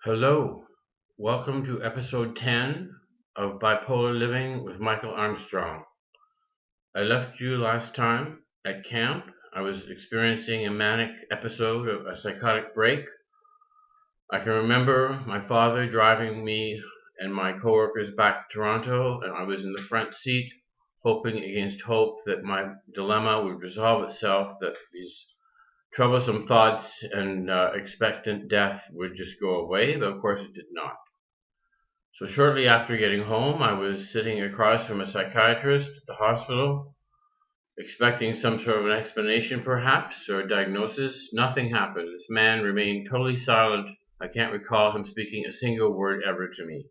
Hello, welcome to episode 10 of Bipolar Living with Michael Armstrong. I left you last time at camp. I was experiencing a manic episode of a psychotic break. I can remember my father driving me and my coworkers back to Toronto, and I was in the front seat, hoping against hope that my dilemma would resolve itself, that these troublesome thoughts and expectant death would just go away, but of course it did not. So shortly after getting home, I was sitting across from a psychiatrist at the hospital, expecting some sort of an explanation perhaps, or a diagnosis. Nothing happened. This man remained totally silent. I can't recall him speaking a single word ever to me.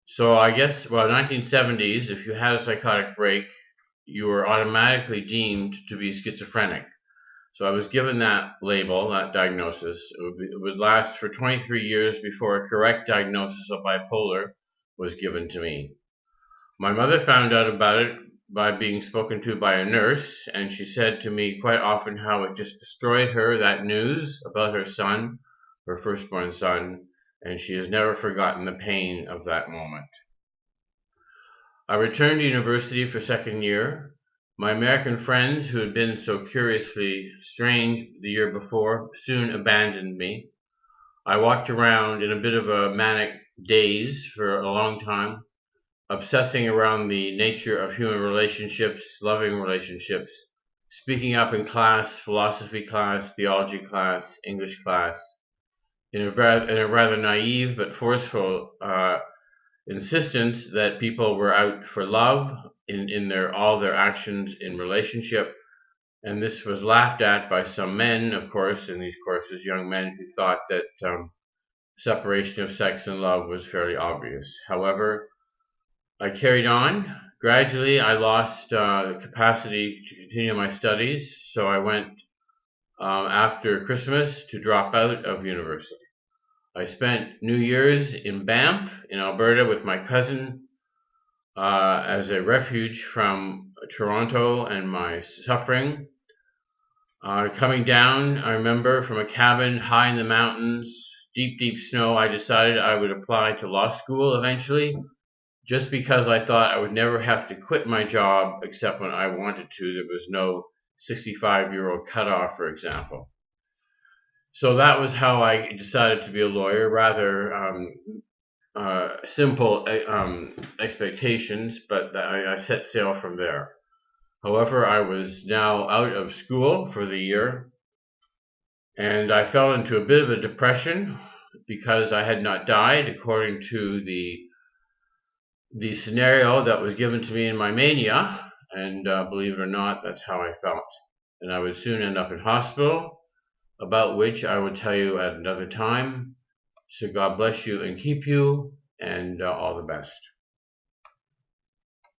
So I guess, 1970s, if you had a psychotic break, you were automatically deemed to be schizophrenic. So I was given that label, that diagnosis. It would last for 23 years before a correct diagnosis of bipolar was given to me. My mother found out about it by being spoken to by a nurse, and she said to me quite often how it just destroyed her, that news about her son, her firstborn son, and she has never forgotten the pain of that moment. I returned to university for second year. My American friends, who had been so curiously strange the year before, soon abandoned me. I walked around in a bit of a manic daze for a long time, obsessing around the nature of human relationships, loving relationships, speaking up in class, philosophy class, theology class, English class, in a rather naive but forceful insistence that people were out for love in all their actions in relationship, and this was laughed at by some men, of course, in these courses, young men who thought that separation of sex and love was fairly obvious. However, I carried on. Gradually, I lost the capacity to continue my studies, so I went after Christmas to drop out of university. I spent New Year's in Banff, in Alberta, with my cousin as a refuge from Toronto and my suffering. Coming down, I remember, from a cabin high in the mountains, deep, deep snow, I decided I would apply to law school eventually, just because I thought I would never have to quit my job except when I wanted to. There was no 65-year-old cutoff, for example. So that was how I decided to be a lawyer, rather simple expectations, but I set sail from there. However, I was now out of school for the year, and I fell into a bit of a depression because I had not died according to the scenario that was given to me in my mania, and believe it or not, that's how I felt. And I would soon end up in hospital, about which I will tell you at another time. So God bless you and keep you, and all the best.